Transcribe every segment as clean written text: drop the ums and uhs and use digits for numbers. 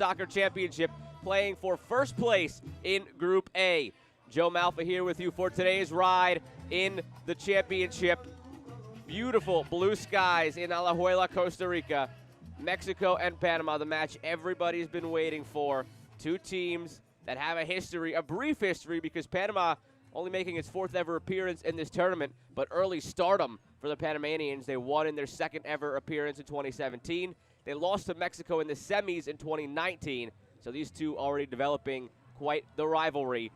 Soccer Championship, playing for first place in Group A. Joe Malfa here with you for today's ride in the championship. Beautiful blue skies in Alajuela, Costa Rica. Mexico and Panama, the match everybody's been waiting for. Two teams that have a history, a brief history, because Panama only making its fourth ever appearance in this tournament, but early stardom for the Panamanians. They won in their second ever appearance in 2017. They lost to Mexico in the semis in 2019, so these two already developing quite the rivalry.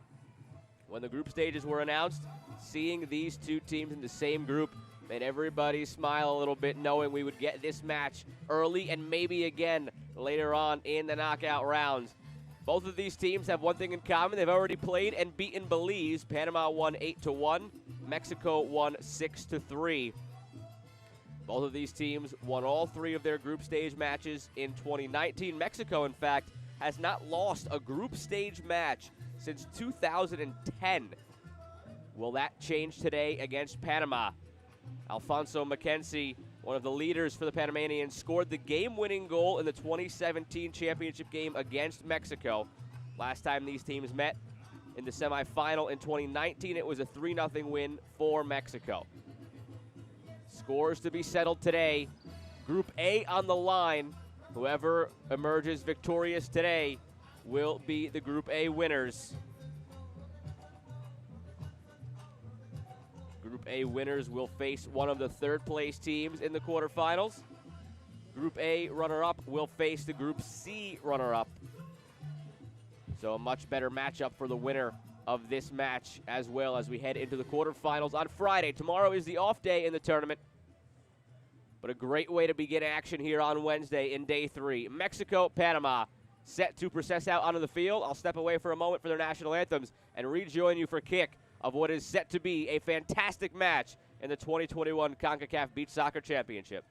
When the group stages were announced, seeing these two teams in the same group made everybody smile a little bit, knowing we would get this match early and maybe again later on in the knockout rounds. Both of these teams have one thing in common. They've already played and beaten Belize. Panama won 8-1. Mexico won 6-3. Both of these teams won all three of their group stage matches in 2019. Mexico, in fact, has not lost a group stage match since 2010. Will that change today against Panama? Alfonso Mackenzie, one of the leaders for the Panamanians, scored the game-winning goal in the 2017 championship game against Mexico. Last time these teams met in the semifinal in 2019, it was a 3-0 win for Mexico. Scores to be settled today. Group A on the line. Whoever emerges victorious today will be the Group A winners. Group A winners will face one of the third-place teams in the quarterfinals. Group A runner-up will face the Group C runner-up. So a much better matchup for the winner of this match, as well as we head into the quarterfinals on Friday. Tomorrow is the off day in the tournament, but a great way to begin action here on Wednesday in day 3. Mexico, Panama, set to process out onto the field. I'll step away for a moment for their national anthems and rejoin you for kick of what is set to be a fantastic match in the 2021 Concacaf Beach Soccer Championship.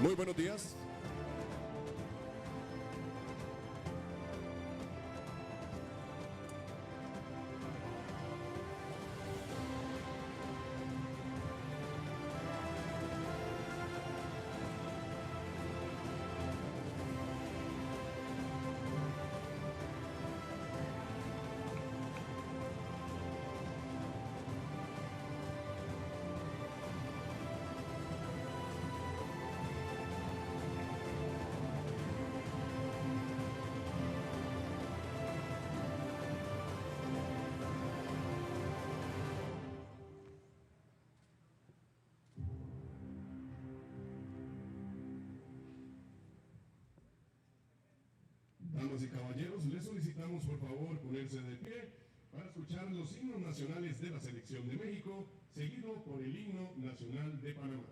Muy buenos días. Damas y caballeros, les solicitamos por favor ponerse de pie para escuchar los himnos nacionales de la Selección de México, seguido por el himno nacional de Panamá.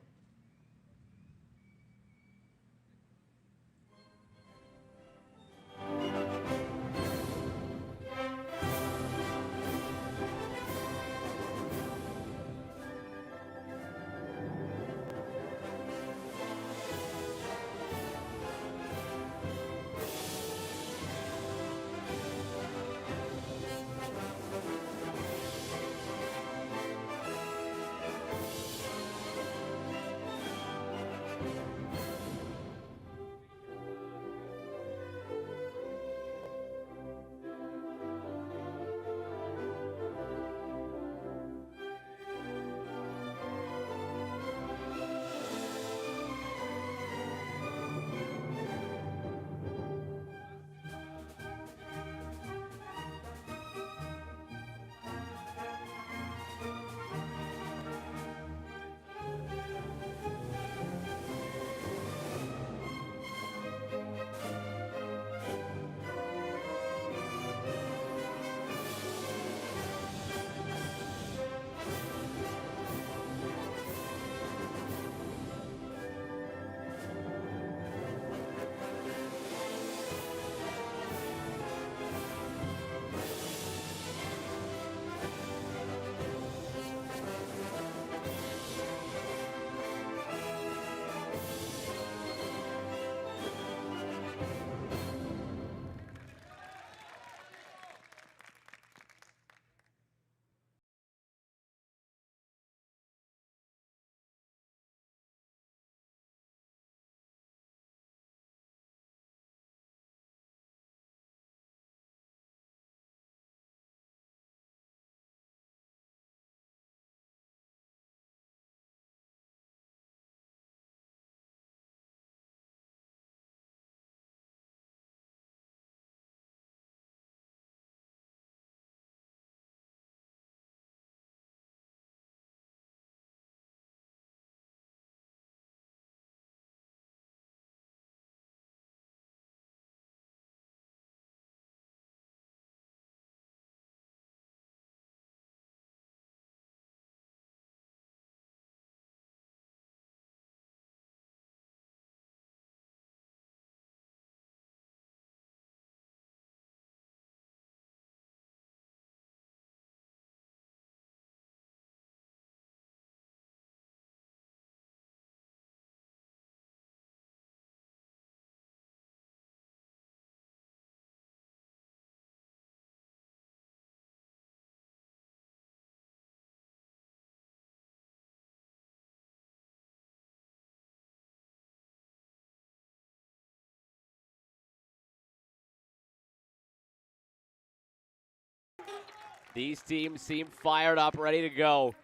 These teams seem fired up, ready to go.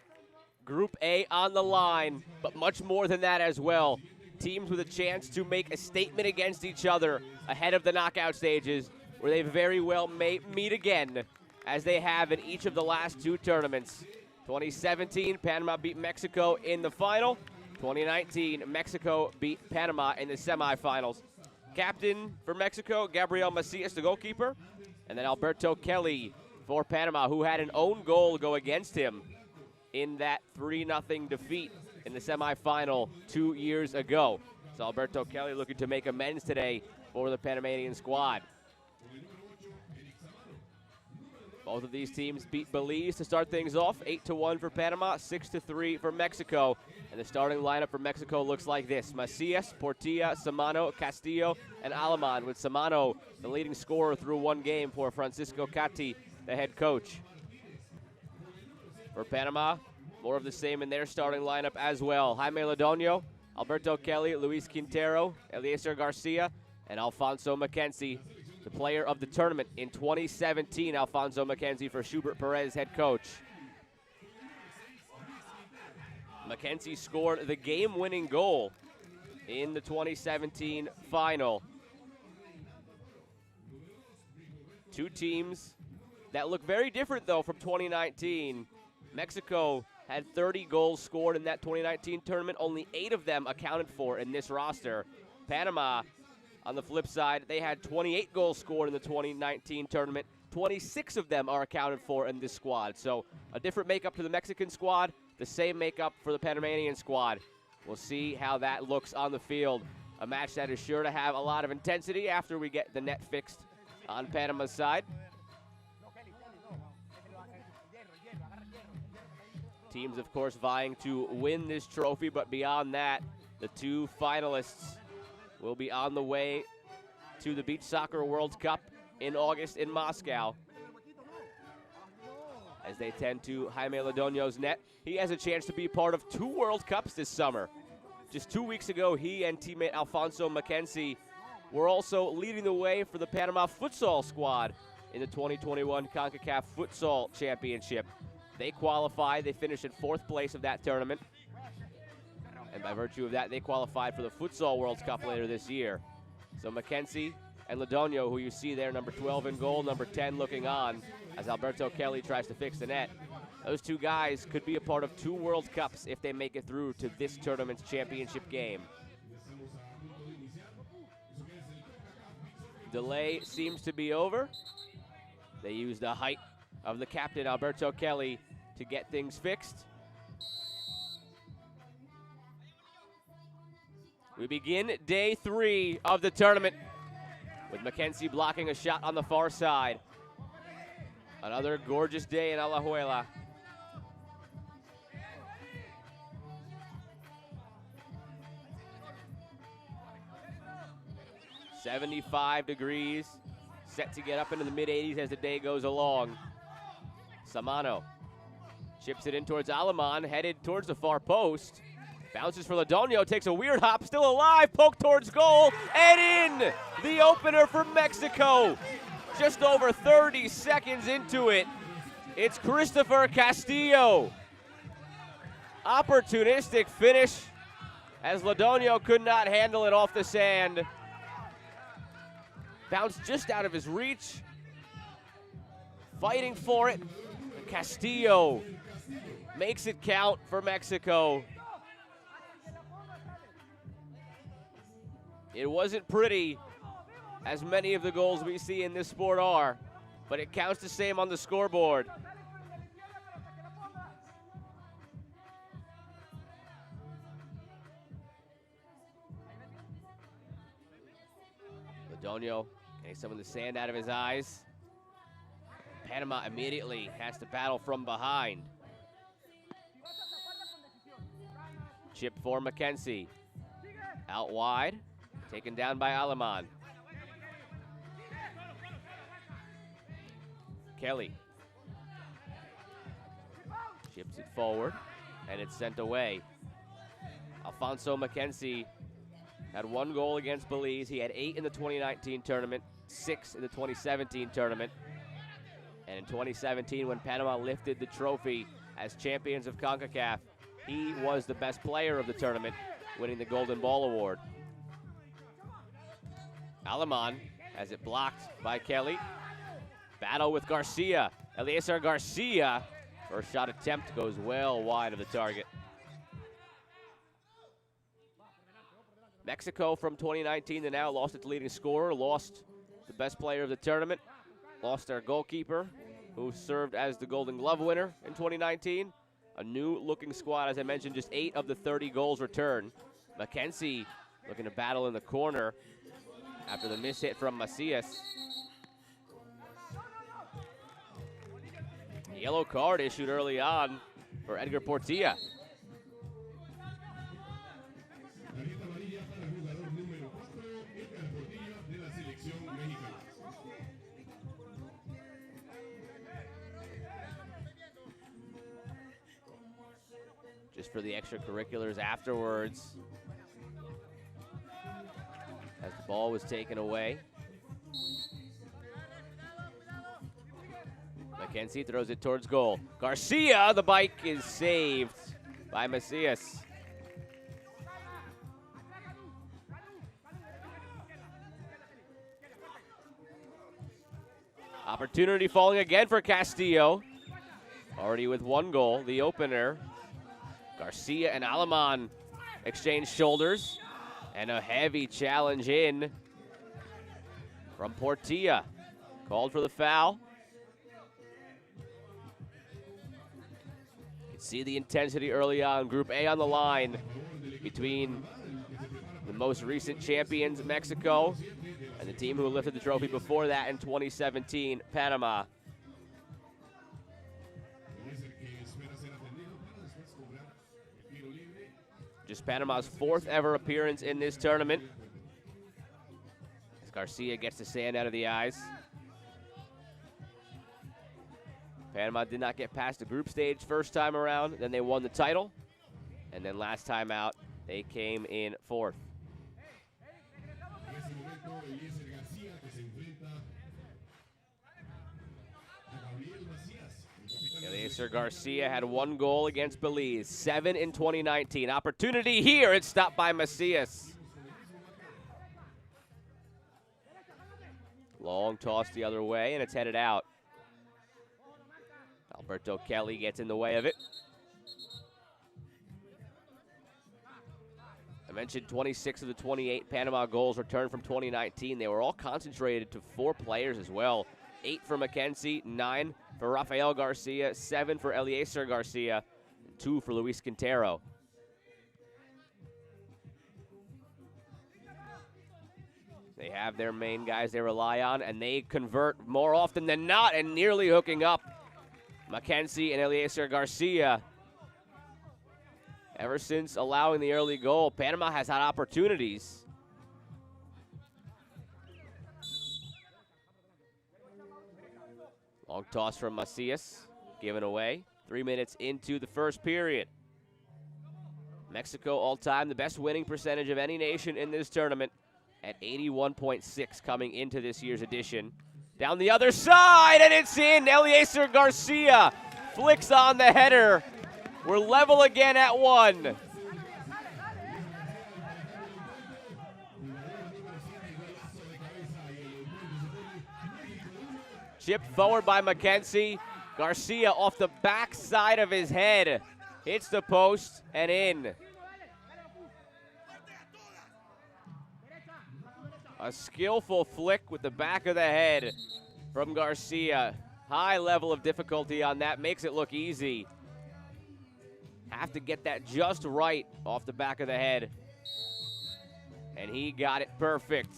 Group A on the line, but much more than that as well. Teams with a chance to make a statement against each other ahead of the knockout stages, where they very well may meet again, as they have in each of the last two tournaments. 2017, Panama beat Mexico in the final. 2019, Mexico beat Panama in the semifinals. Captain for Mexico, Gabriel Macias, the goalkeeper, and then Alberto Kelly for Panama, who had an own goal go against him in that 3-0 defeat in the semifinal 2 years ago. So Alberto Kelly looking to make amends today for the Panamanian squad. Both of these teams beat Belize to start things off, 8-1 for Panama, 6-3 for Mexico. And the starting lineup for Mexico looks like this: Macias, Portilla, Samano, Castillo, and Aleman, with Samano the leading scorer through one game for Francisco Cati, the head coach. For Panama, more of the same in their starting lineup as well: Jaime Lodonio, Alberto Kelly, Luis Quintero, Eliezer Garcia, and Alfonso Mackenzie, the player of the tournament in 2017, Alfonso Mackenzie for Schubert Perez head coach. Mackenzie scored the game-winning goal in the 2017 final. Two teams that look very different, though, from 2019. Mexico had 30 goals scored in that 2019 tournament. Only 8 of them accounted for in this roster. Panama, on the flip side, they had 28 goals scored in the 2019 tournament. 26 of them are accounted for in this squad. So a different makeup to the Mexican squad, the same makeup for the Panamanian squad. We'll see how that looks on the field. A match that is sure to have a lot of intensity after we get the net fixed on Panama's side. Teams, of course, vying to win this trophy, but beyond that, the two finalists will be on the way to the Beach Soccer World Cup in August in Moscow, as they tend to Jaime Lodonio's net. He has a chance to be part of 2 World Cups this summer. Just 2 weeks ago, he and teammate Alfonso Mackenzie were also leading the way for the Panama futsal squad in the 2021 Concacaf Futsal Championship. They qualified. They finished in 4th place of that tournament. And by virtue of that, they qualified for the Futsal World Cup later this year. So Mackenzie and Lodonio, who you see there, number 12 in goal, number 10 looking on, as Alberto Kelly tries to fix the net. Those two guys could be a part of 2 World Cups if they make it through to this tournament's championship game. Delay seems to be over. They used the height of the captain, Alberto Kelly, to get things fixed. We begin day 3 of the tournament with Mackenzie blocking a shot on the far side. Another gorgeous day in Alajuela. "75 degrees, set to get up into the mid-80s as the day goes along." Samano chips it in towards Aleman, headed towards the far post. Bounces for Lodonio, takes a weird hop, still alive, poke towards goal, and in! The opener for Mexico. Just over 30 seconds into it, it's Christopher Castillo. Opportunistic finish, as Lodonio could not handle it off the sand. Bounced just out of his reach. Fighting for it. Castillo makes it count for Mexico. It wasn't pretty, as many of the goals we see in this sport are, but it counts the same on the scoreboard. Lodonio getting some of the sand out of his eyes. Panama immediately has to battle from behind. Chip for Mackenzie. Out wide, taken down by Aleman. Kelly chips it forward, and it's sent away. Alfonso Mackenzie had 1 goal against Belize. He had 8 in the 2019 tournament, 6 in the 2017 tournament. And in 2017, when Panama lifted the trophy as champions of Concacaf, he was the best player of the tournament, winning the Golden Ball Award. Aleman has it blocked by Kelly. Battle with Garcia. Eliezer Garcia. First shot attempt goes well wide of the target. Mexico from 2019 to now lost its leading scorer, lost the best player of the tournament, lost their goalkeeper, who served as the Golden Glove winner in 2019. A new-looking squad, as I mentioned, just 8 of the 30 goals returned. Mackenzie looking to battle in the corner after the miss hit from Macias. Yellow card issued early on for Edgar Portilla. Just for the extracurriculars afterwards, as the ball was taken away. Mackenzie throws it towards goal. Garcia, the bike is saved by Macias. Opportunity falling again for Castillo. Already with 1 goal, the opener. Garcia and Aleman exchange shoulders. And a heavy challenge in from Portilla. Called for the foul. You can see the intensity early on. Group A on the line between the most recent champions, Mexico, and the team who lifted the trophy before that in 2017, Panama. Just Panama's 4th ever appearance in this tournament, as Garcia gets the sand out of the eyes. Panama did not get past the group stage first time around, then they won the title, and then last time out, they came in 4th. Eliezer Garcia had 1 goal against Belize, 7 in 2019. Opportunity here, it's stopped by Macias. Long toss the other way, and it's headed out. Alberto Kelly gets in the way of it. I mentioned 26 of the 28 Panama goals returned from 2019. They were all concentrated to 4 players as well. 8 for Mackenzie, 9 for Rafael Garcia, 7 for Eliezer Garcia, and 2 for Luis Quintero. They have their main guys they rely on, and they convert more often than not, and nearly hooking up Mackenzie and Eliezer Garcia. Ever since allowing the early goal, Panama has had opportunities. Long toss from Macias, given away. 3 minutes into the first period. Mexico all-time, the best winning percentage of any nation in this tournament at 81.6 coming into this year's edition. Down the other side, and it's in. Eliezer Garcia flicks on the header. We're level again at 1. Chipped forward by Mackenzie. Garcia off the back side of his head. Hits the post and in. A skillful flick with the back of the head from Garcia. High level of difficulty on that. Makes it look easy. Have to get that just right off the back of the head. And he got it perfect.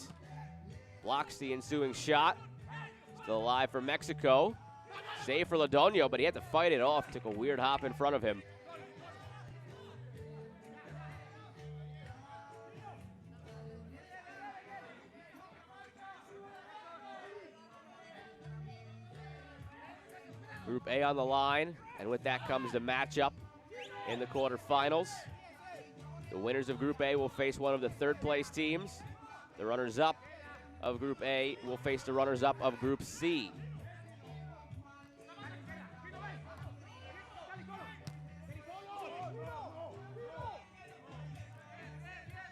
Blocks the ensuing shot. Still alive for Mexico. Save for Lodonio, but he had to fight it off. Took a weird hop in front of him. Group A on the line, and with that comes the matchup in the quarterfinals. The winners of Group A will face one of the third-place teams. The runners-up of Group A will face the runners-up of Group C.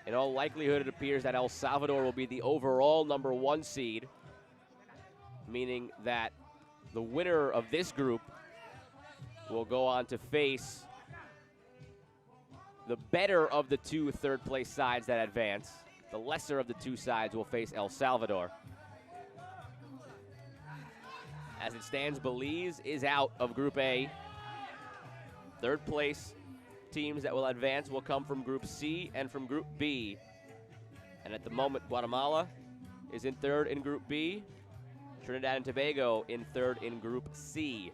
In all likelihood, it appears that El Salvador will be the overall #1 seed, meaning that the winner of this group will go on to face the better of the two third-place sides that advance. The lesser of the two sides will face El Salvador. As it stands, Belize is out of Group A. Third-place teams that will advance will come from Group C and from Group B. And at the moment, Guatemala is in third in Group B. Trinidad and Tobago in third in Group C.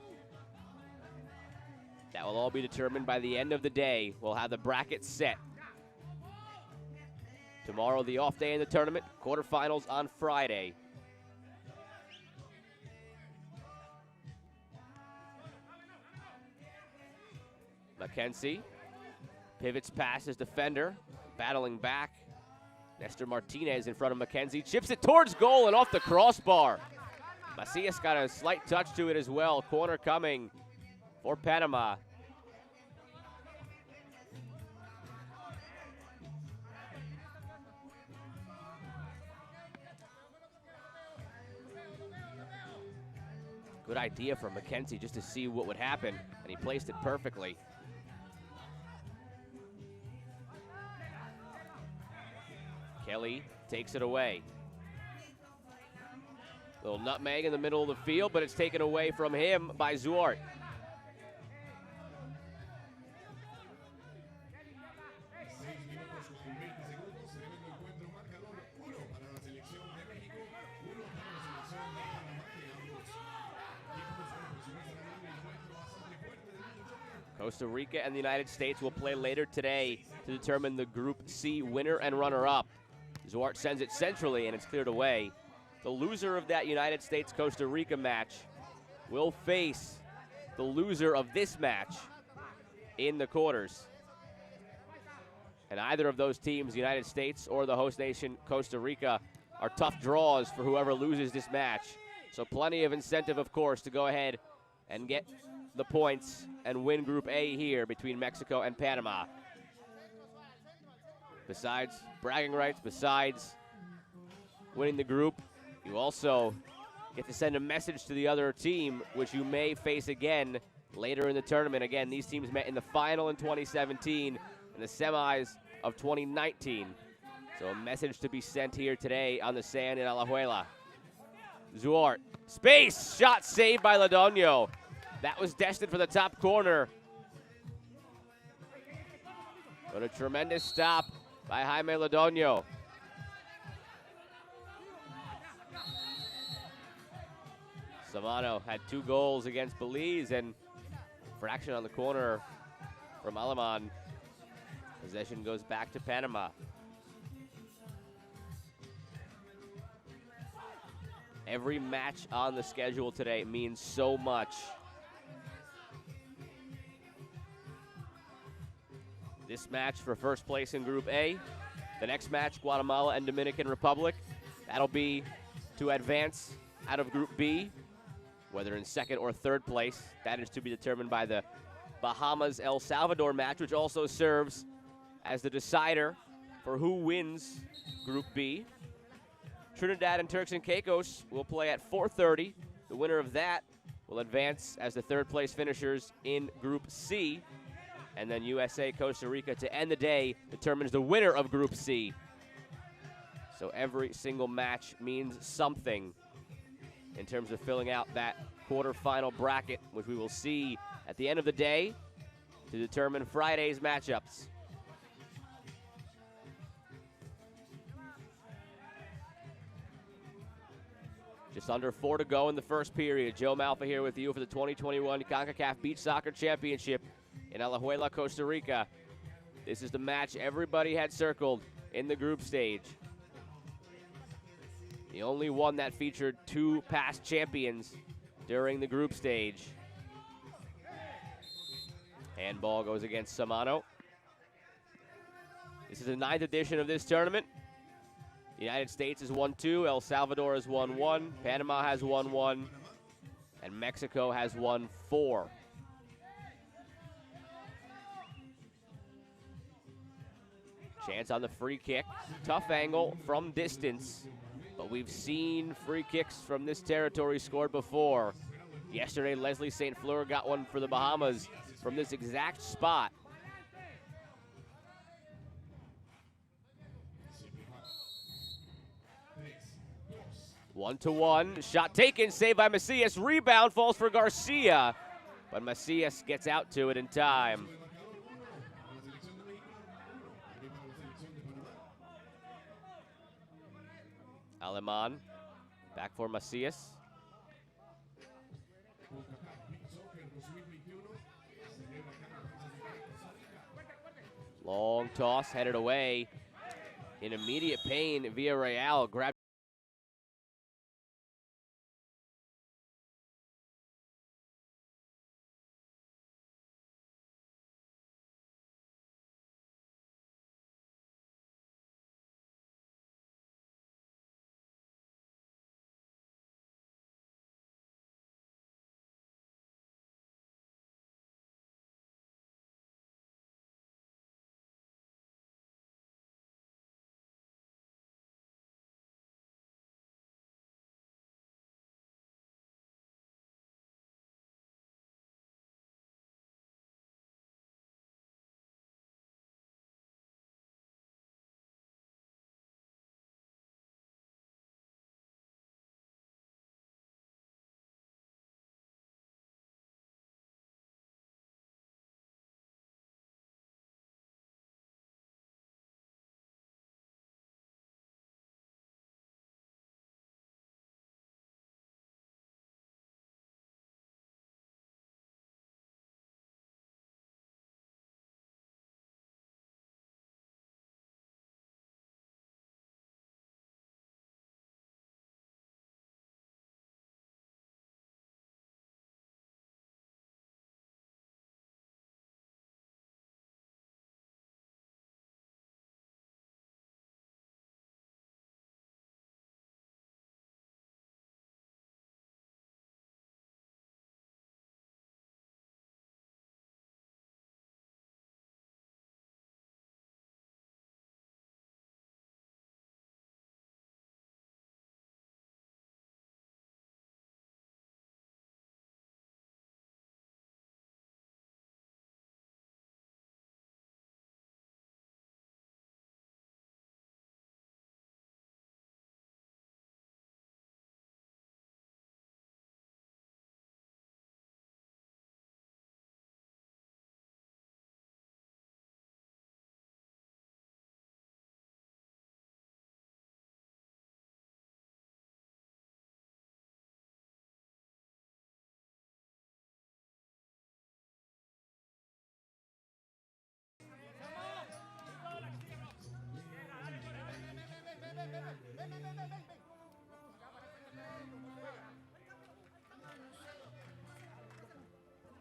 That will all be determined by the end of the day. We'll have the bracket set. Tomorrow, the off day in the tournament. Quarterfinals on Friday. Mackenzie pivots past his defender, battling back. Nestor Martinez in front of Mackenzie, chips it towards goal and off the crossbar. Macias got a slight touch to it as well. Corner coming for Panama. Good idea from Mackenzie just to see what would happen, and he placed it perfectly. Kelly takes it away. Little nutmeg in the middle of the field, but it's taken away from him by Zuart. Costa Rica and the United States will play later today to determine the Group C winner and runner-up. Zuart sends it centrally, and it's cleared away. The loser of that United States-Costa Rica match will face the loser of this match in the quarters. And either of those teams, the United States or the host nation, Costa Rica, are tough draws for whoever loses this match. So plenty of incentive, of course, to go ahead and get the points and win Group A here between Mexico and Panama. Besides bragging rights, besides winning the group, you also get to send a message to the other team, which you may face again later in the tournament. Again, these teams met in the final in 2017 and the semis of 2019. So a message to be sent here today on the sand in Alajuela. Zuart, space, shot saved by Ladonio. That was destined for the top corner. But a tremendous stop by Jaime Ladonio. Savano had 2 goals against Belize, and fraction on the corner from Aleman. Possession goes back to Panama. Every match on the schedule today means so much. This match for first place in Group A. The next match, Guatemala and Dominican Republic. That'll be to advance out of Group B, whether in second or third place. That is to be determined by the Bahamas-El Salvador match, which also serves as the decider for who wins Group B. Trinidad and Turks and Caicos will play at 4:30. The winner of that will advance as the third place finishers in Group C. And then USA, Costa Rica to end the day determines the winner of Group C. So every single match means something in terms of filling out that quarterfinal bracket, which we will see at the end of the day to determine Friday's matchups. Just under 4 to go in the first period. Joe Malfa here with you for the 2021 Concacaf Beach Soccer Championship in Alajuela, Costa Rica. This is the match everybody had circled in the group stage. The only one that featured 2 past champions during the group stage. Handball goes against Samano. This is the 9th edition of this tournament. The United States has won 2, El Salvador has won 1, Panama has won 1, and Mexico has won 4. Chance on the free kick. Tough angle from distance, but we've seen free kicks from this territory scored before. Yesterday, Leslie St. Fleur got one for the Bahamas from this exact spot. One to one, shot taken, saved by Macias. Rebound falls for Garcia, but Macias gets out to it in time. Aleman, back for Macias. Long toss, headed away. In immediate pain, Villarreal grabbed.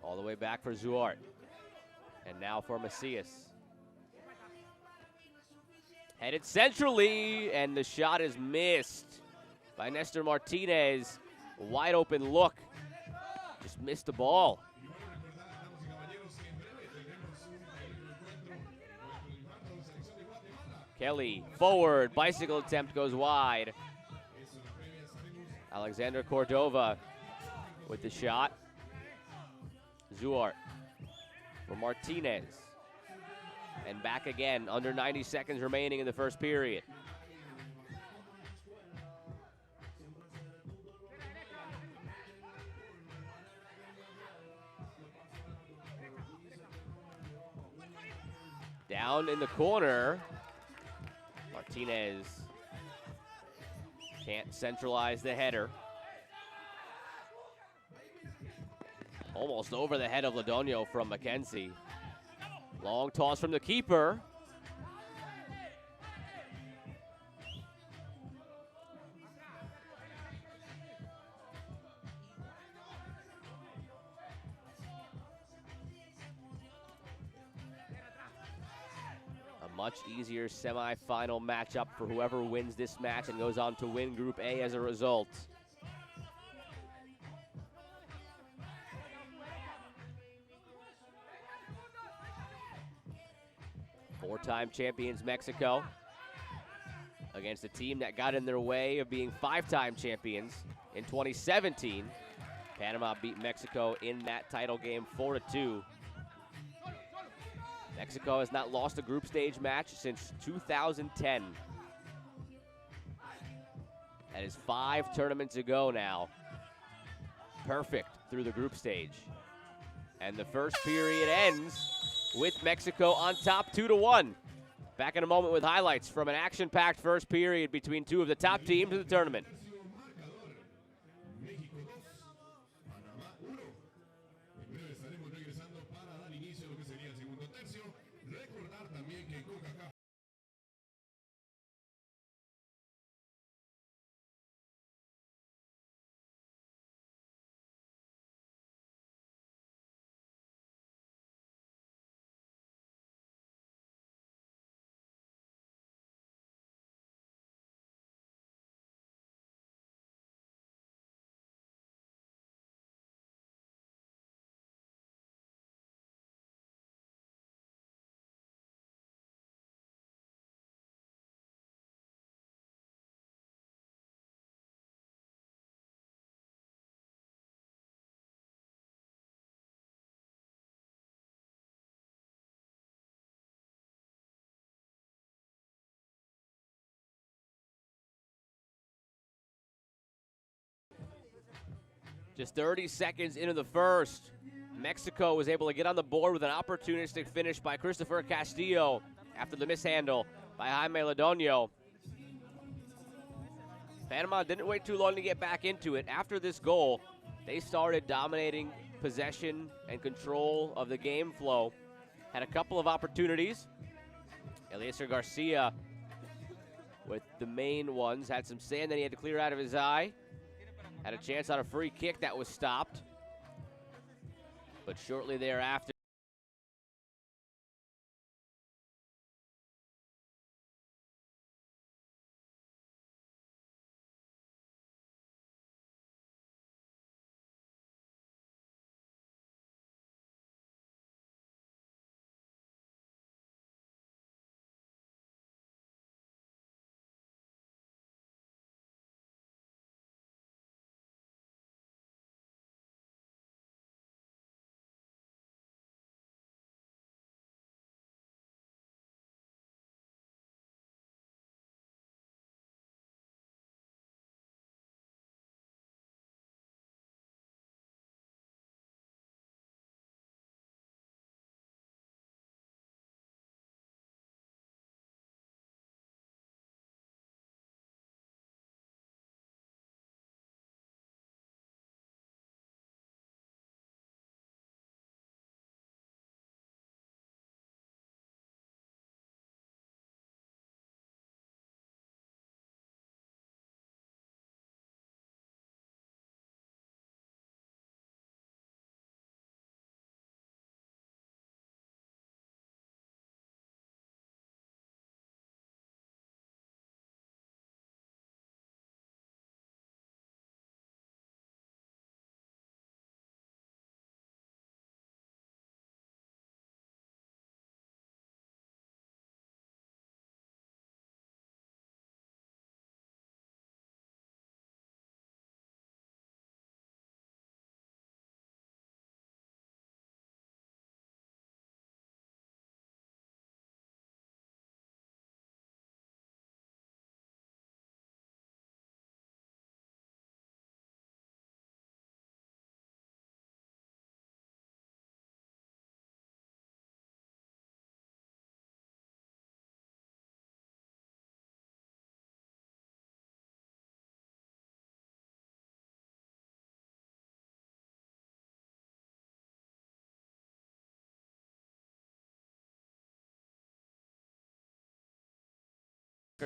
All the way back for Zuart. And now for Macias. Headed centrally, and the shot is missed by Nestor Martinez. Wide open look. Just missed the ball. Kelly, forward, bicycle attempt goes wide. Alexander Cordova with the shot. Zuart for Martinez. And back again, under 90 seconds remaining in the first period. Down in the corner. Martinez can't centralize the header. Almost over the head of Ladonio from Mackenzie. Long toss from the keeper. A much easier semifinal matchup for whoever wins this match and goes on to win Group A as a result. Four-time champions Mexico against a team that got in their way of being five-time champions in 2017. Panama beat Mexico in that title game 4-2. Mexico has not lost a group stage match since 2010. That is 5 tournaments ago now. Perfect through the group stage. And the first period ends with Mexico on top 2-1. Back in a moment with highlights from an action-packed first period between two of the top teams in the tournament. Just 30 seconds into the first, Mexico was able to get on the board with an opportunistic finish by Christopher Castillo after the mishandle by Jaime Ladonio. Panama didn't wait too long to get back into it. After this goal, they started dominating possession and control of the game flow. Had a couple of opportunities. Eliezer Garcia with the main ones. Had some sand that he had to clear out of his eye. Had a chance on a free kick that was stopped. But shortly thereafter,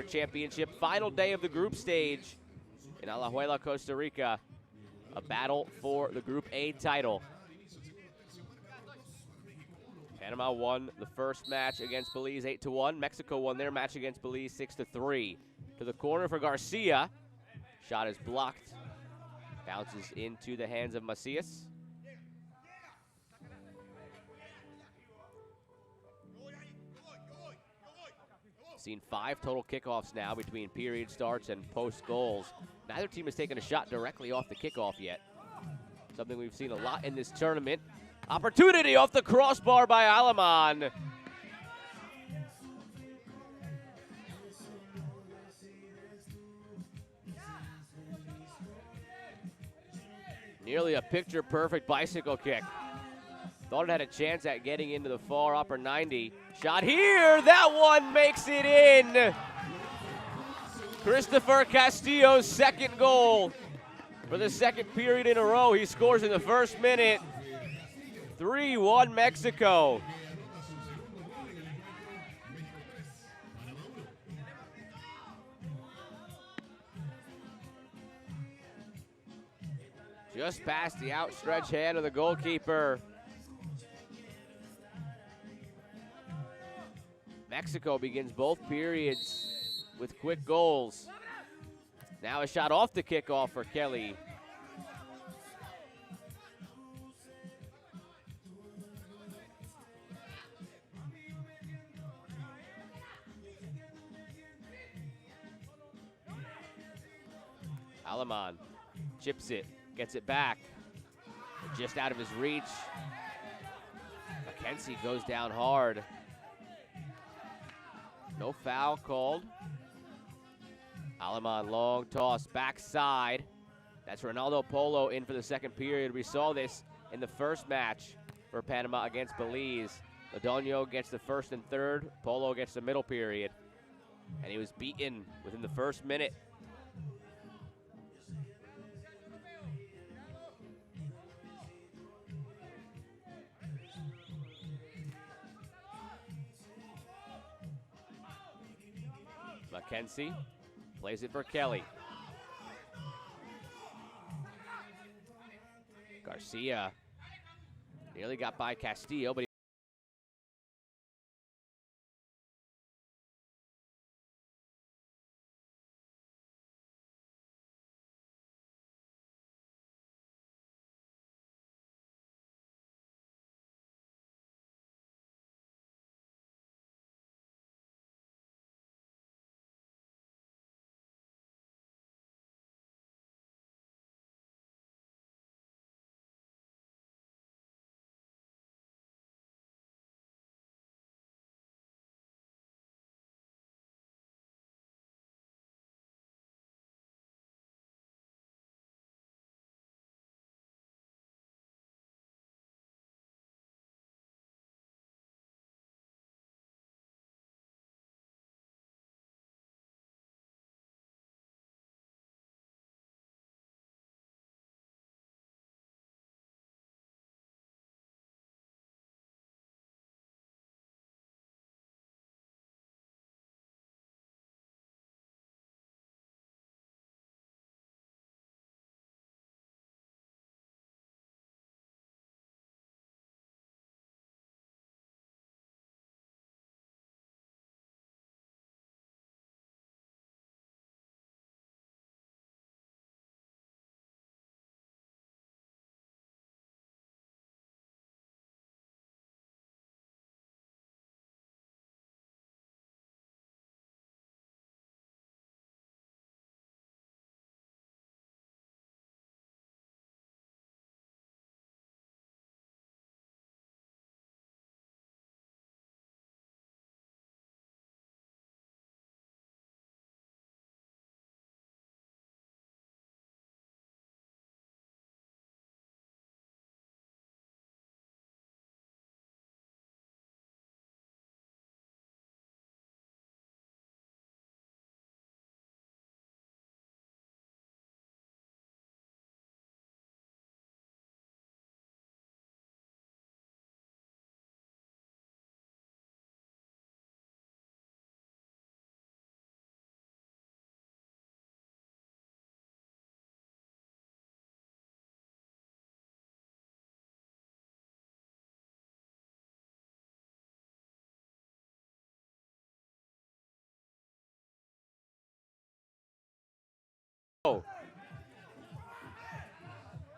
championship, final day of the group stage in Alajuela, Costa Rica. A battle for the Group A title. Panama won the first match against Belize 8-1. Mexico won their match against Belize 6-3. To the corner for Garcia. Shot is blocked. Bounces into the hands of Macias. Seen 5 total kickoffs now between period starts and post goals. Neither team has taken a shot directly off the kickoff yet. Something we've seen a lot in this tournament. Opportunity off the crossbar by Alaman. Nearly a picture-perfect bicycle kick. Thought it had a chance at getting into the far upper 90. Shot here, that one makes it in. Christopher Castillo's second goal for the second period in a row. He scores in the first minute. 3-1 Mexico. Just past the outstretched hand of the goalkeeper. Mexico begins both periods with quick goals. Now a shot off the kickoff for Kelly. Alaman chips it, gets it back. Just out of his reach. Mackenzie goes down hard. No foul called. Alaman long toss backside. That's Ronaldo Polo in for the second period. We saw this in the first match for Panama against Belize. Ladonio gets the first and third. Polo gets the middle period. And he was beaten within the first minute. Mackenzie plays it for Kelly. Garcia nearly got by Castillo, but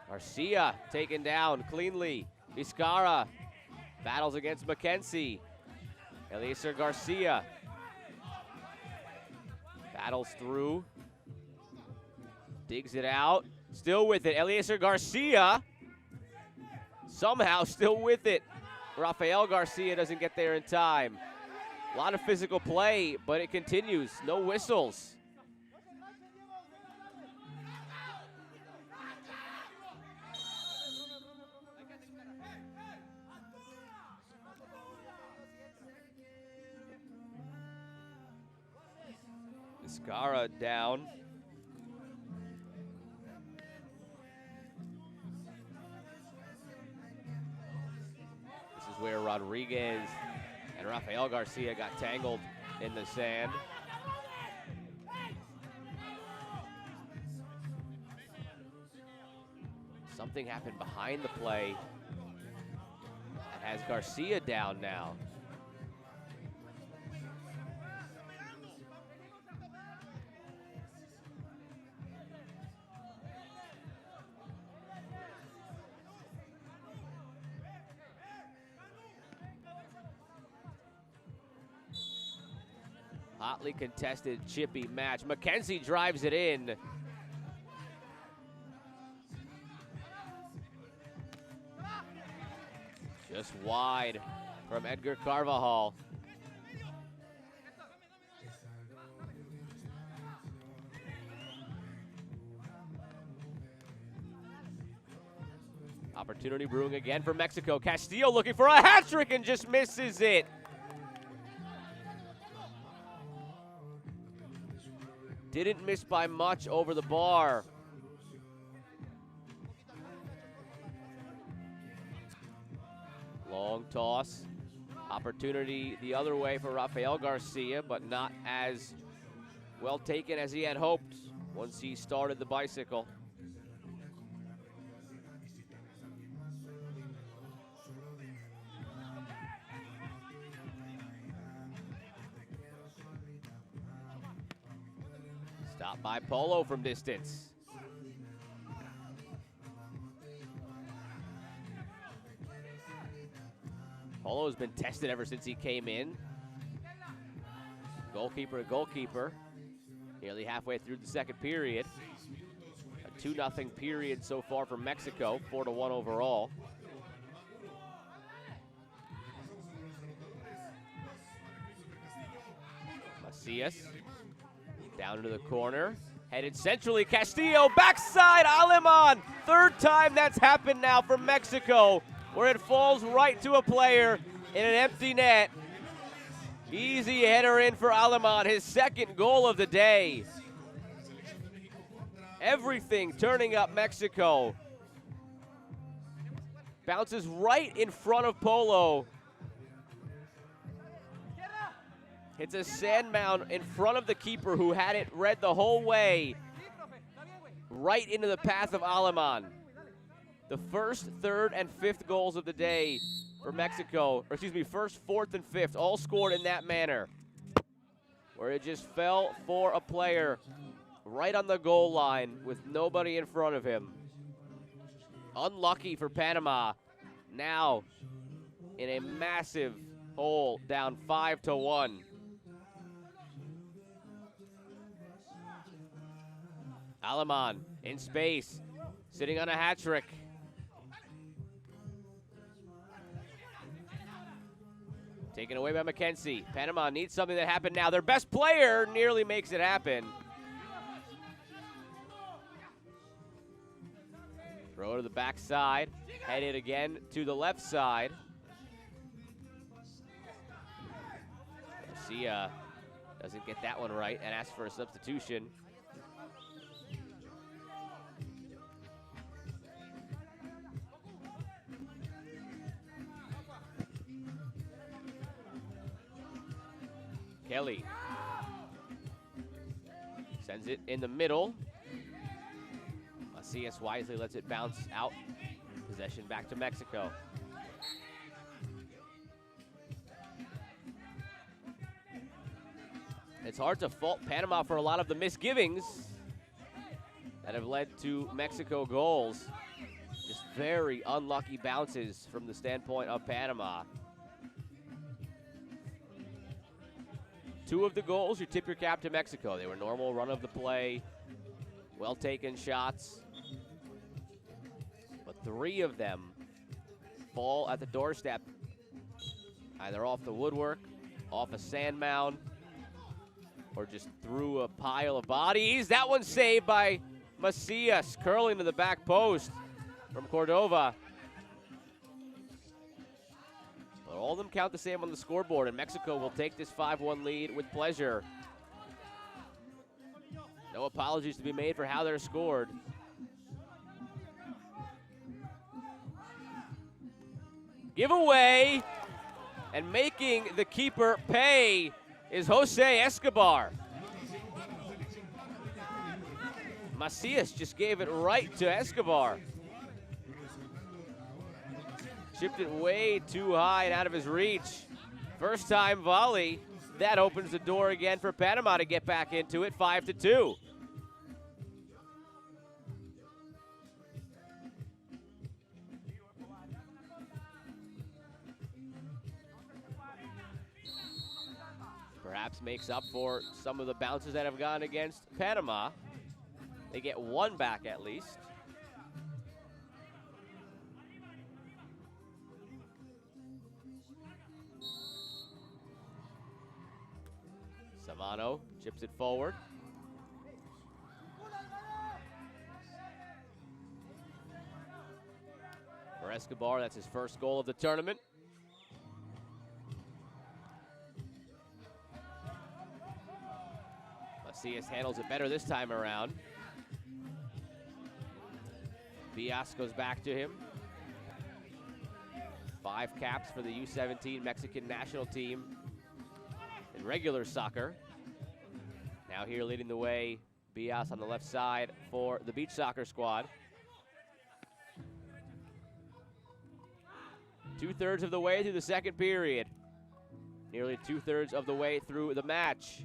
Garcia taken down cleanly. Vizcarra battles against Mackenzie. Eliezer Garcia Battles through. Digs it out. Still with it. Eliezer Garcia. Somehow still with it. Rafael Garcia doesn't get there in time. A lot of physical play, but it continues. No whistles. Escara down. This is where Rodriguez and Rafael Garcia got tangled in the sand. Something happened behind the play that has Garcia down now. Hotly contested, chippy match. McKenzie drives it in. Just wide from Edgar Carvajal. Opportunity brewing again for Mexico. Castillo looking for a hat trick and just misses it. Didn't miss by much over the bar. Long toss. Opportunity the other way for Rafael Garcia, but not as well taken as he had hoped once he started the bicycle. Stop by Polo from distance. Polo has been tested ever since he came in. Goalkeeper to goalkeeper. Nearly halfway through the second period. A 2-0 period so far for Mexico, 4-1 overall. Macias. Down into the corner, headed centrally, Castillo, backside, Aleman. Third time that's happened now for Mexico, where it falls right to a player in an empty net. Easy header in for Aleman, his second goal of the day. Everything turning up Mexico. Bounces right in front of Polo. It's a sand mound in front of the keeper who had it read the whole way, right into the path of Aleman. The first, third, and fifth goals of the day for Mexico, or excuse me, first, fourth, and fifth, all scored in that manner, where it just fell for a player right on the goal line with nobody in front of him. Unlucky for Panama, now in a massive hole, down 5-1. Aleman in space, sitting on a hat trick. Taken away by McKenzie. Panama needs something that happened now. Their best player nearly makes it happen. Throw to the backside, headed again to the left side. Garcia doesn't get that one right and asks for a substitution. Kelly sends it in the middle. Macias wisely lets it bounce out. Possession back to Mexico. It's hard to fault Panama for a lot of the misgivings that have led to Mexico goals. Just very unlucky bounces from the standpoint of Panama. 2 of the goals, you tip your cap to Mexico. They were normal run of the play, well-taken shots. But 3 of them fall at the doorstep, either off the woodwork, off a sand mound, or just through a pile of bodies. That one's saved by Macias, curling to the back post from Cordova. But all of them count the same on the scoreboard, and Mexico will take this 5-1 lead with pleasure. No apologies to be made for how they're scored. Giveaway, and making the keeper pay is Jose Escobar. Macias just gave it right to Escobar. Chipped it way too high and out of his reach. First time volley. That opens the door again for Panama to get back into it, 5-2. Perhaps makes up for some of the bounces that have gone against Panama. They get 1 back at least. Savano chips it forward. For Escobar, that's his first goal of the tournament. Macias handles it better this time around. Villas goes back to him. 5 caps for the U17 Mexican national team in regular soccer. Now here leading the way, Villas on the left side for the beach soccer squad. 2/3 of the way through the second period. Nearly 2/3 of the way through the match.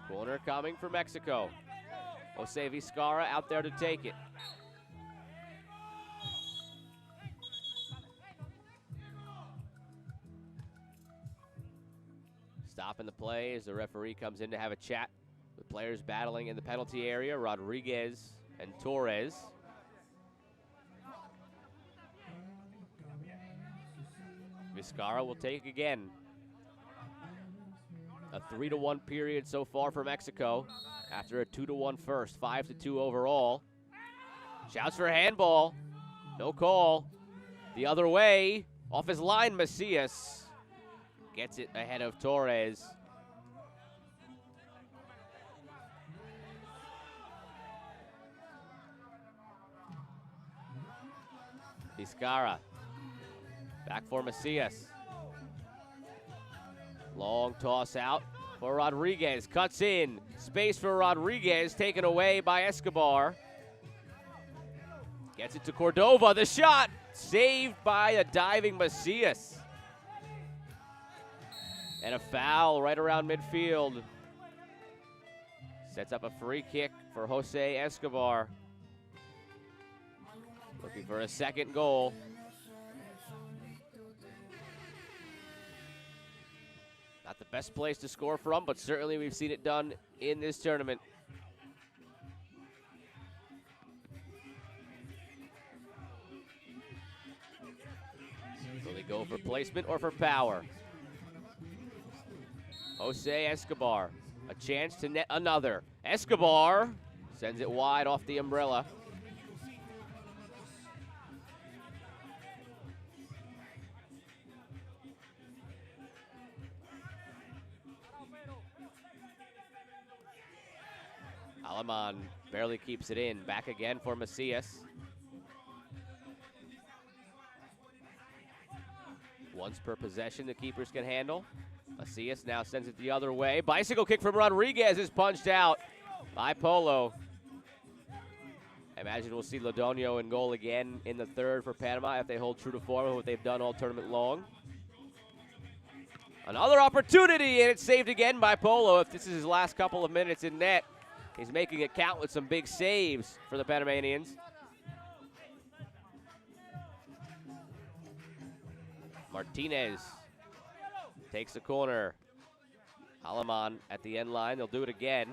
Corner coming for Mexico. Jose Vizcarra out there to take it. Stopping the play as the referee comes in to have a chat with players battling in the penalty area, Rodriguez and Torres. Vizcarra will take again. A 3-1 period so far for Mexico after a 2-1 first, 5-2 overall. Shouts for a handball. No call. The other way, off his line, Macias gets it ahead of Torres. Vizcarra back for Macias. Long toss out for Rodriguez. Cuts in. Space for Rodriguez. Taken away by Escobar. Gets it to Cordova. The shot saved by a diving Macias. And a foul right around midfield. Sets up a free kick for Jose Escobar. Looking for a second goal. Not the best place to score from, but certainly we've seen it done in this tournament. So they go for placement or for power. Jose Escobar, a chance to net another. Escobar sends it wide off the umbrella. Alaman barely keeps it in. Back again for Macias. Once per possession, the keepers can handle. Macias now sends it the other way. Bicycle kick from Rodriguez is punched out by Polo. I imagine we'll see Lodonio in goal again in the third for Panama if they hold true to form of what they've done all tournament long. Another opportunity, and it's saved again by Polo. If this is his last couple of minutes in net, he's making it count with some big saves for the Panamanians. Martinez takes the corner. Aleman at the end line. They'll do it again.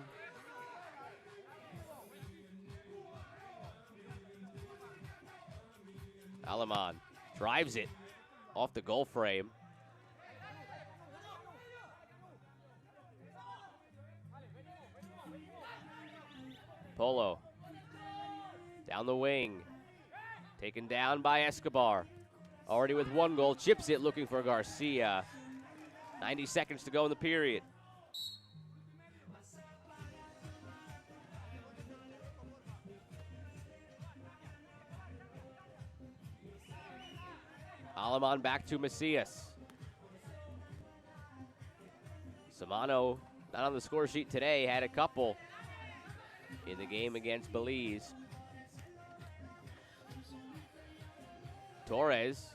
Aleman drives it off the goal frame. Polo down the wing. Taken down by Escobar. Already with one goal. Chips it looking for Garcia. 90 seconds to go in the period. Aleman back to Macias. Samano, not on the score sheet today, had a couple in the game against Belize. Torres.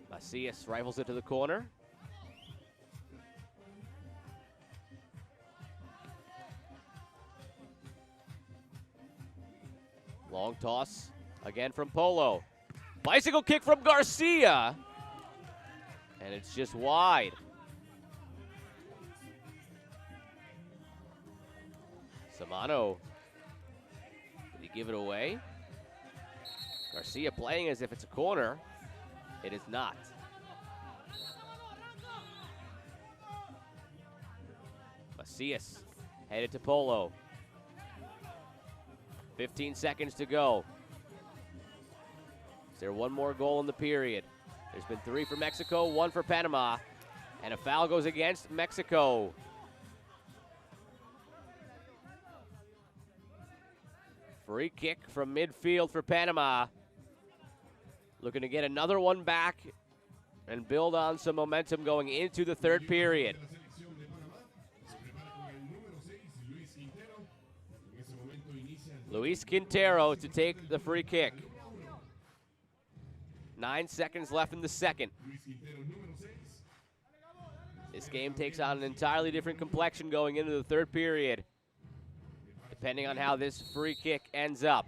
Macias rifles it to the corner. Long toss again from Polo. Bicycle kick from Garcia. And it's just wide. Samano. Did he give it away? Garcia playing as if it's a corner. It is not. Macias headed to Polo. 15 seconds to go. Is there one more goal in the period? There's been 3 for Mexico, 1 for Panama, and a foul goes against Mexico. Free kick from midfield for Panama. Looking to get another one back and build on some momentum going into the third period. Luis Quintero to take the free kick. 9 seconds left in the second. This game takes on an entirely different complexion going into the third period, depending on how this free kick ends up.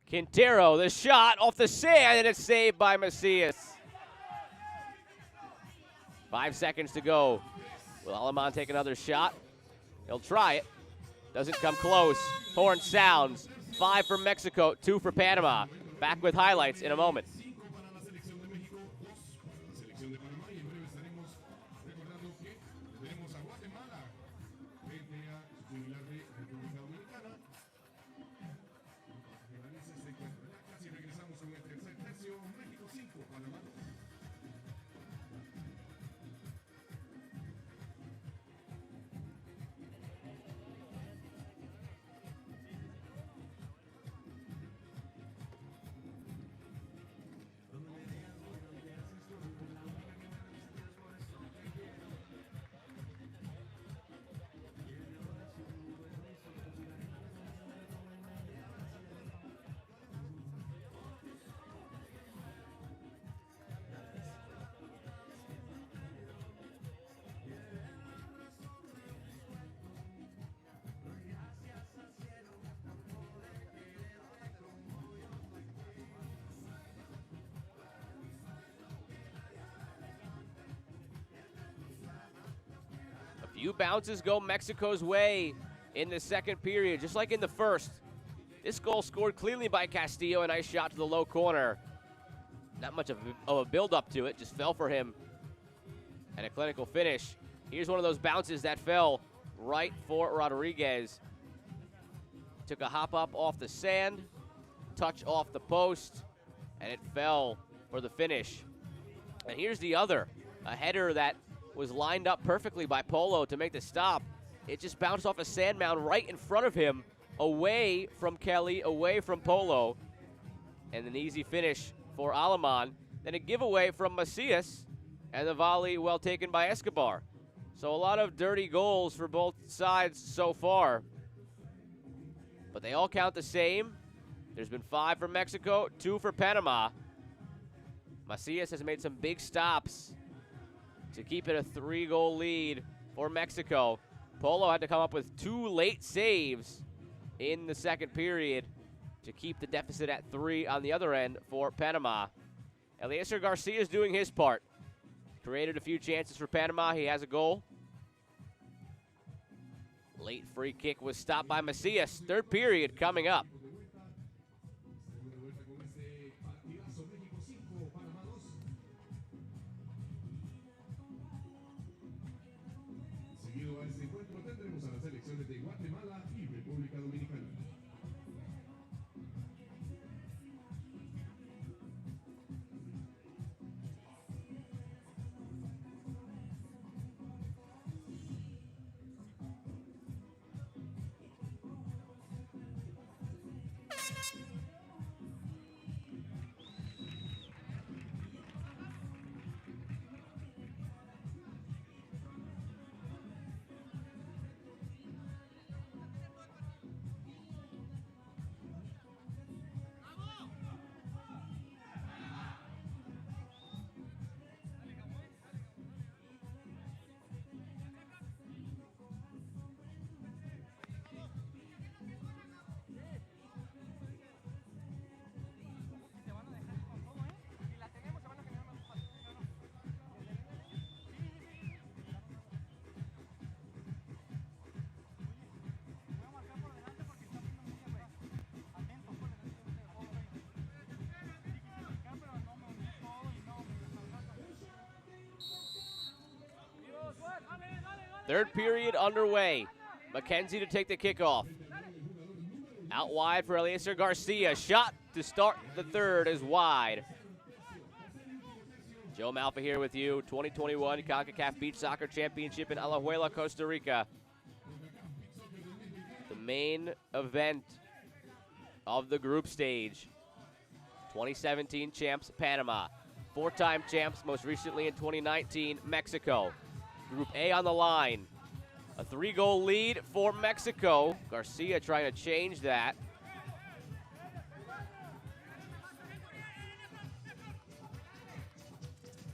Quintero, the shot off the sand, and it's saved by Macias. 5 seconds to go. Will Aleman take another shot? He'll try it. Doesn't come close. Horn sounds. 5 for Mexico, 2 for Panama. Back with highlights in a moment. Few bounces go Mexico's way in the second period, just like in the first. This goal scored cleanly by Castillo, a nice shot to the low corner. Not much of a build-up to it, just fell for him. And a clinical finish. Here's one of those bounces that fell right for Rodriguez. Took a hop up off the sand, touch off the post, and it fell for the finish. And here's the other, a header that was lined up perfectly by Polo to make the stop. It just bounced off a sand mound right in front of him, away from Kelly, away from Polo. And an easy finish for Aleman. Then a giveaway from Macias, and the volley well taken by Escobar. So a lot of dirty goals for both sides so far. But they all count the same. There's been 5 for Mexico, 2 for Panama. Macias has made some big stops to keep it a 3-goal lead for Mexico. Polo had to come up with 2 late saves in the second period to keep the deficit at 3 on the other end for Panama. Eliezer Garcia is doing his part. Created a few chances for Panama. He has a goal. Late free kick was stopped by Macias. Third period coming up. Seguido a este encuentro tendremos a las selecciones de Guatemala y República Dominicana. Third period underway. Mackenzie to take the kickoff. Out wide for Eliezer Garcia. Shot to start the third is wide. Joe Malfa here with you. 2021 Concacaf Beach Soccer Championship in Alajuela, Costa Rica. The main event of the group stage. 2017 champs, Panama. 4-time champs, most recently in 2019, Mexico. Group A on the line. A 3-goal lead for Mexico. Garcia trying to change that.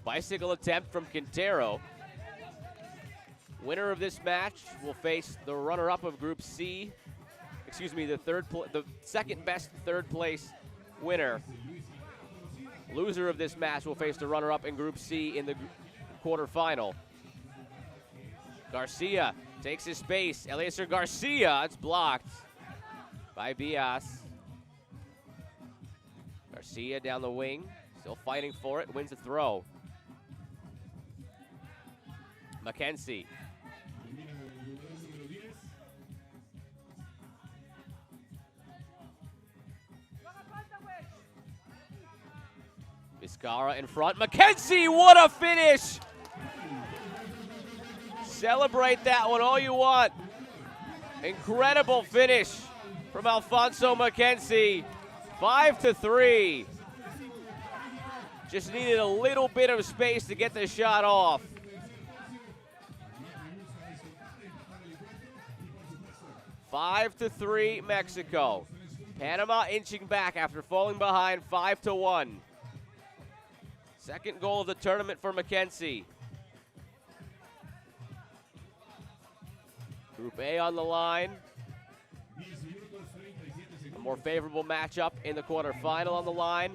Bicycle attempt from Quintero. Winner of this match will face the runner-up of Group C. Excuse me, the second best third place winner. Loser of this match will face the runner-up in Group C in the quarterfinal. Garcia takes his space. Eliezer Garcia, it's blocked by Bias. Garcia down the wing, still fighting for it, wins the throw. Mackenzie. Vizcarra in front. Mackenzie, what a finish! Celebrate that one all you want. Incredible finish from Alfonso Mackenzie. 5-3. Just needed a little bit of space to get the shot off. Five to 3 Mexico. Panama inching back after falling behind 5-1. Second goal of the tournament for Mackenzie. Group A on the line. A more favorable matchup in the quarterfinal on the line.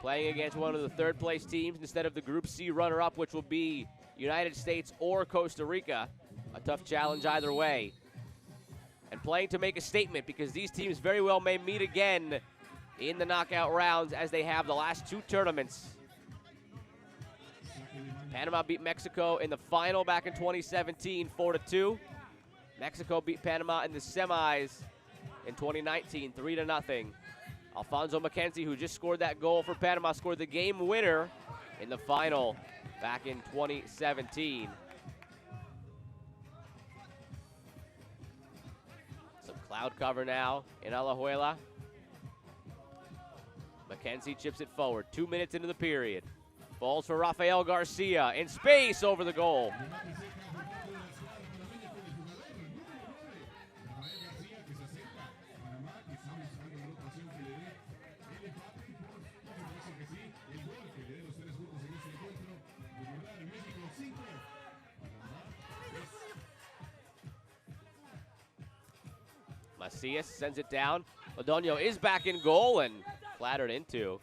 Playing against one of the third place teams instead of the Group C runner-up, which will be United States or Costa Rica. A tough challenge either way. And playing to make a statement because these teams very well may meet again in the knockout rounds as they have the last 2 tournaments. Panama beat Mexico in the final back in 2017, 4-2. Mexico beat Panama in the semis in 2019, 3-0. Alfonso Mackenzie, who just scored that goal for Panama, scored the game winner in the final back in 2017. Some cloud cover now in Alajuela. Mackenzie chips it forward. 2 minutes into the period. Balls for Rafael Garcia in space over the goal. Macias sends it down. Lodonio is back in goal and flattered into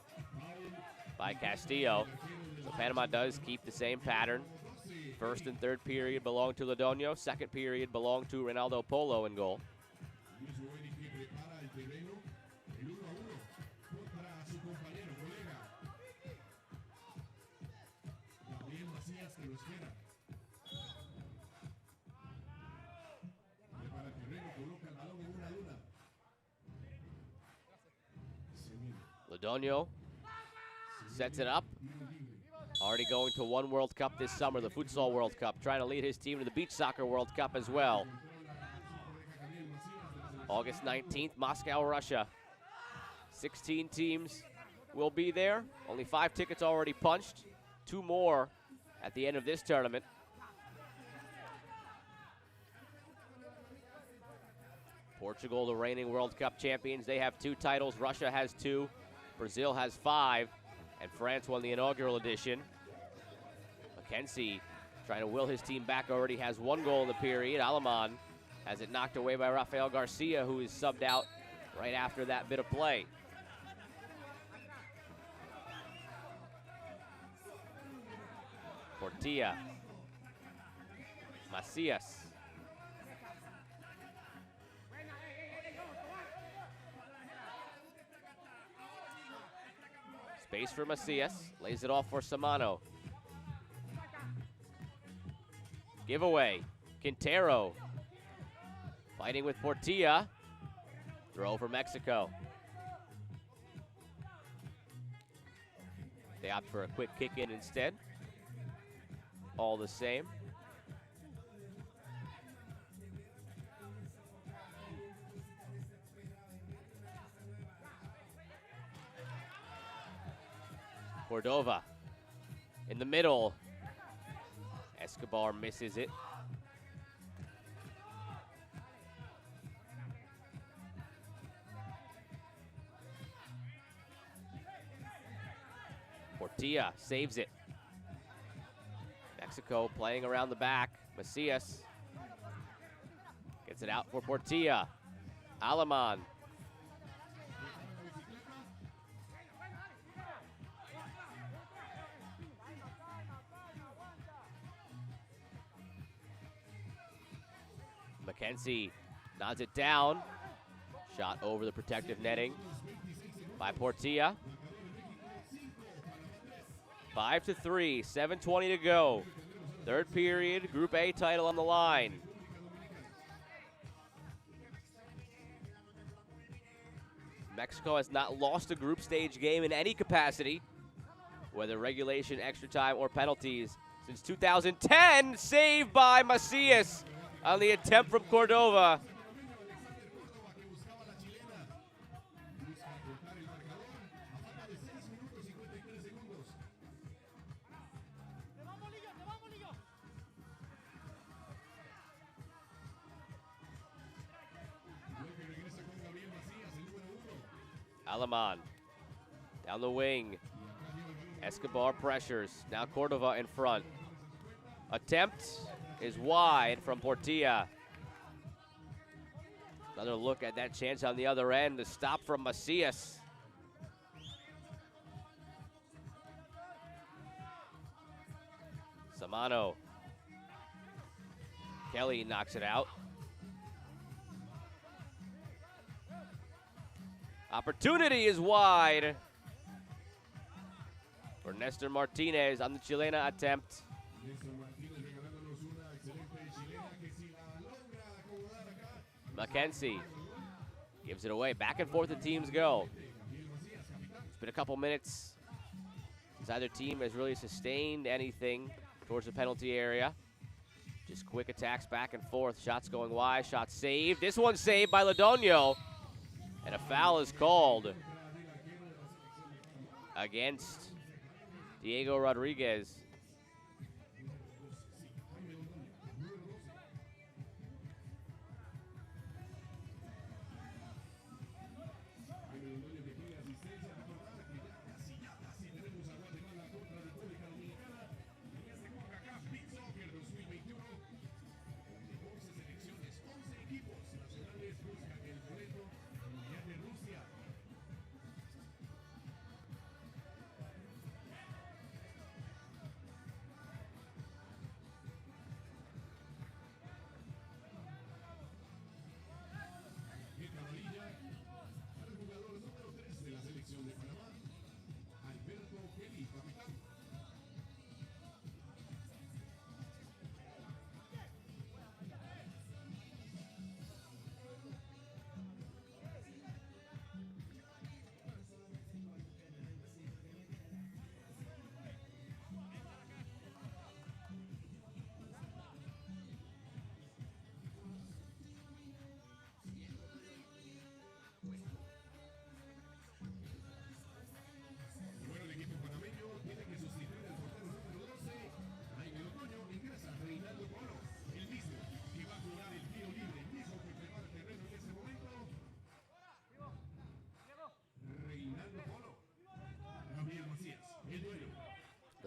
by Castillo. So Panama does keep the same pattern. First and third period belong to Lodonio. Second period belong to Ronaldo Polo in goal. Lodonio sets it up. Already going to one World Cup this summer, the Futsal World Cup, trying to lead his team to the Beach Soccer World Cup as well. August 19th, Moscow, Russia. 16 teams will be there. Only 5 tickets already punched. 2 more at the end of this tournament. Portugal, the reigning World Cup champions, they have 2 titles. Russia has 2. Brazil has 5. And France won the inaugural edition. Mackenzie trying to will his team back, already has 1 goal in the period. Aleman has it knocked away by Rafael Garcia, who is subbed out right after that bit of play. Portilla. Macias. Space for Macias, lays it off for Samano. Giveaway, Quintero. Fighting with Portilla. Throw for Mexico. They opt for a quick kick in instead. All the same. Cordova in the middle. Escobar misses it. Portilla saves it. Mexico playing around the back. Macias gets it out for Portilla. Aleman. Mackenzie nods it down. Shot over the protective netting by Portilla. 5-3, 7:20 to go. Third period, Group A title on the line. Mexico has not lost a group stage game in any capacity, whether regulation, extra time, or penalties, since 2010. Saved by Macias on the attempt from Cordova. Aleman down the wing. Escobar pressures. Now Cordova in front. Attempt is wide from Portilla. Another look at that chance on the other end. The stop from Macias. Samano. Kelly knocks it out. Opportunity is wide for Nestor Martinez on the Chilena attempt. Mackenzie gives it away. Back and forth the teams go. It's been a couple minutes since either team has really sustained anything towards the penalty area. Just quick attacks back and forth. Shots going wide. Shot saved. This one's saved by Lodonio. And a foul is called against Diego Rodriguez.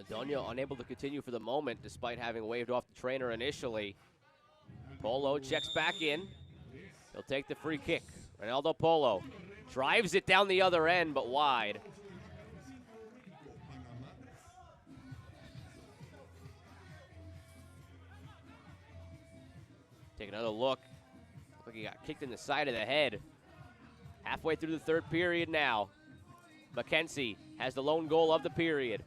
Ledonio unable to continue for the moment despite having waved off the trainer initially. Polo checks back in. He'll take the free kick. Ronaldo Polo drives it down the other end, but wide. Take another look. Looks like he got kicked in the side of the head. Halfway through the third period now. Mackenzie has the lone goal of the period.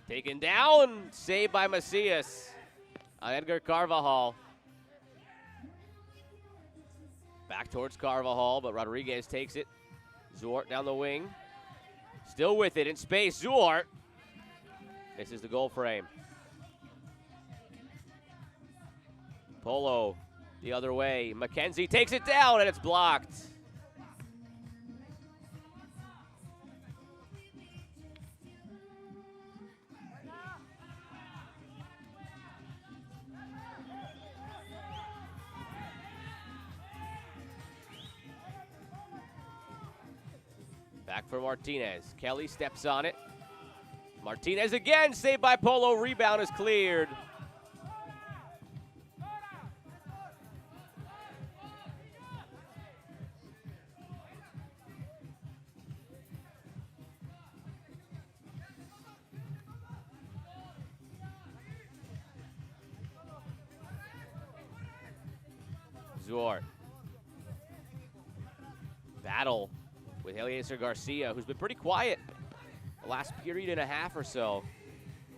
Taken down, saved by Macias. Edgar Carvajal. Back towards Carvajal, but Rodriguez takes it. Zuart down the wing. Still with it in space. Zuart. This is the goal frame. Polo the other way. Mackenzie takes it down, and it's blocked. Back for Martinez. Kelly steps on it. Martinez again, saved by Polo. Rebound is cleared. Zuart. Battle with Eliezer Garcia, who's been pretty quiet the last period and a half or so.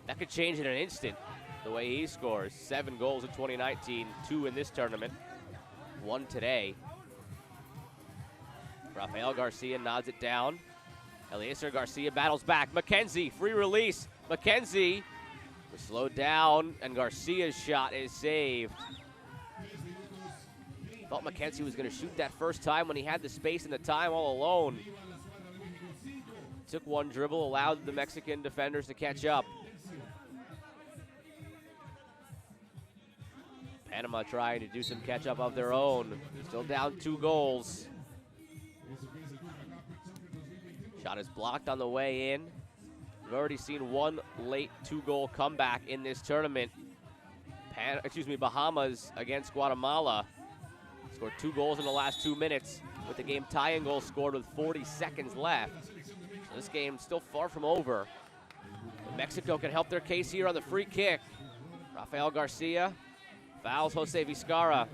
That could change in an instant, the way he scores. 7 goals in 2019, 2 in this tournament, 1 today. Rafael Garcia nods it down. Eliezer Garcia battles back. Mackenzie, free release. Mackenzie was slowed down, and Garcia's shot is saved. Thought Mackenzie was going to shoot that first time when he had the space and the time all alone. Took one dribble, allowed the Mexican defenders to catch up. Panama trying to do some catch up of their own. Still down 2 goals. Shot is blocked on the way in. We've already seen 1 late 2-goal comeback in this tournament. Bahamas against Guatemala. Scored 2 goals in the last 2 minutes, with the game tying goal scored with 40 seconds left. So this game still far from over. But Mexico can help their case here on the free kick. Rafael Garcia fouls Jose Vizcarra.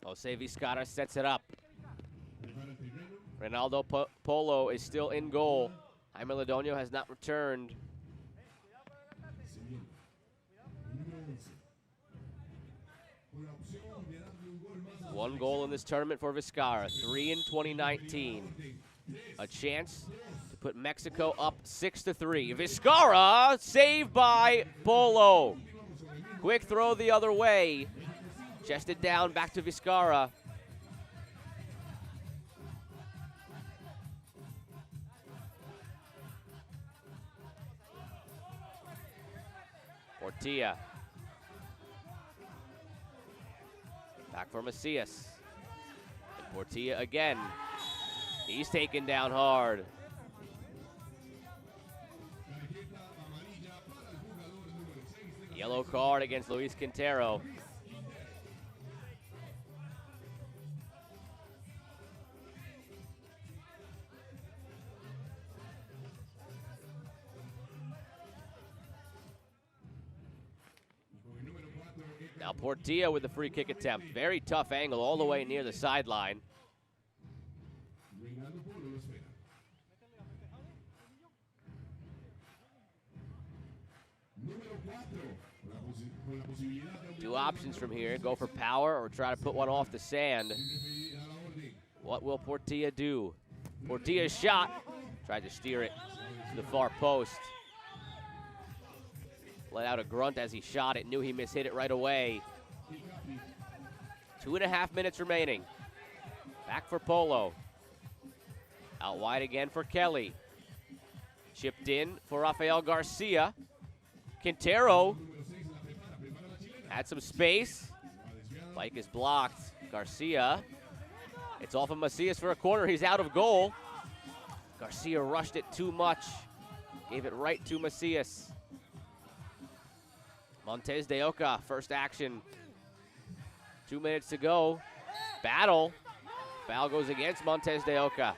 Jose Vizcarra sets it up. Ronaldo Polo is still in goal. Jaime Ledonio has not returned. One goal in this tournament for Vizcarra, 3 in 2019. A chance to put Mexico up 6-3. Vizcarra saved by Polo. Quick throw the other way. Chested down, back to Vizcarra. Portilla. Back for Macias. And Portilla again. He's taken down hard. Yellow card against Luis Quintero. Now Portilla with the free kick attempt. Very tough angle all the way near the sideline. Two options from here. Go for power or try to put one off the sand. What will Portilla do? Portilla's shot. Tried to steer it to the far post. let out a grunt as he shot it, knew he mishit it right away. 2.5 minutes remaining. Back for Polo. Out wide again for Kelly. Chipped in for Rafael Garcia. Quintero had some space. Spike is blocked. Garcia. It's off of Macias for a corner. He's out of goal. Garcia rushed it too much. Gave it right to Macias. Montes de Oca, first action. 2 minutes to go. Battle. Foul goes against Montes de Oca.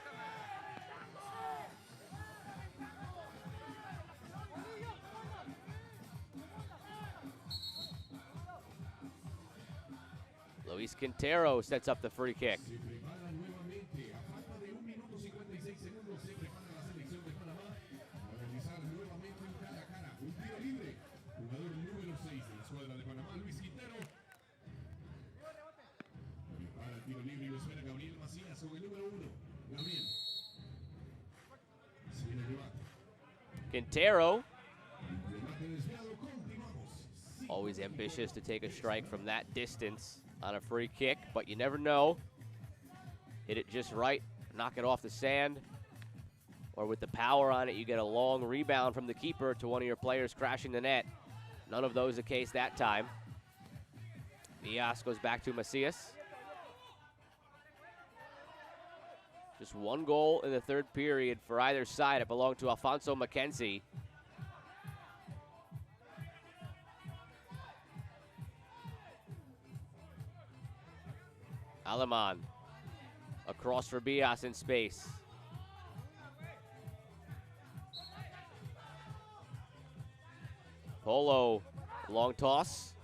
Luis Quintero sets up the free kick. Quintero, always ambitious to take a strike from that distance on a free kick, but you never know. Hit it just right, knock it off the sand, or with the power on it, you get a long rebound from the keeper to one of your players crashing the net. None of those the case that time. Diaz goes back to Macias. Just one goal in the third period for either side. It belonged to Alfonso Mackenzie. Aleman across for Bias in space. Polo, long toss.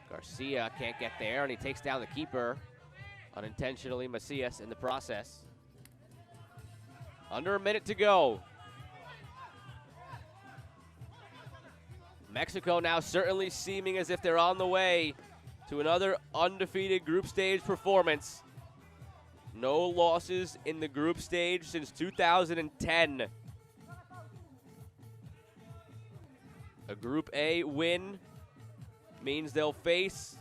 Garcia can't get there, and he takes down the keeper. Unintentionally, Macias in the process. Under a minute to go. Mexico now certainly seeming as if they're on the way to another undefeated group stage performance. No losses in the group stage since 2010. A Group A win means they'll face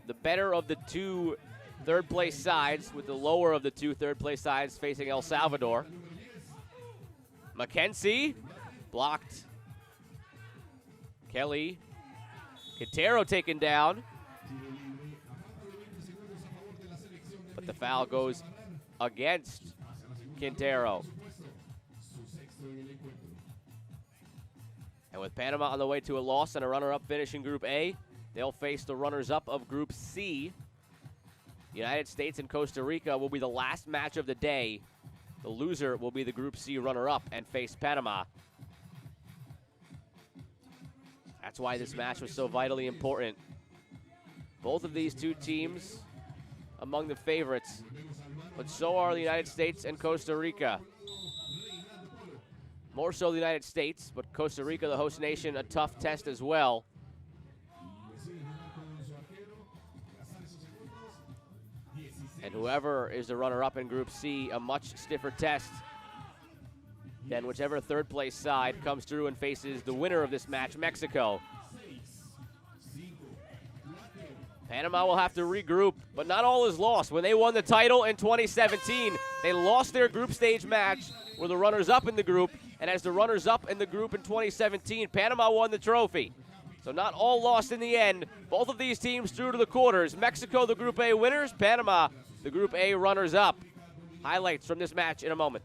the better of the two third-place sides, with the lower of the two third-place sides facing El Salvador. Mackenzie, blocked. Kelly. Quintero taken down. But the foul goes against Quintero. And with Panama on the way to a loss and a runner-up finish in Group A, they'll face the runners-up of Group C. United States and Costa Rica will be the last match of the day. The loser will be the Group C runner-up and face Panama. That's why this match was so vitally important. Both of these two teams among the favorites, but so are the United States and Costa Rica. More so the United States, but Costa Rica, the host nation, a tough test as well. And whoever is the runner-up in Group C, a much stiffer test than whichever third-place side comes through and faces the winner of this match, Mexico. Panama will have to regroup, but not all is lost. When they won the title in 2017, they lost their group stage match, were the runners-up in the group, and as the runners-up in the group in 2017, Panama won the trophy. So not all lost in the end. Both of these teams through to the quarters. Mexico, the Group A winners. Panama, the Group A runners-up. Highlights from this match in a moment.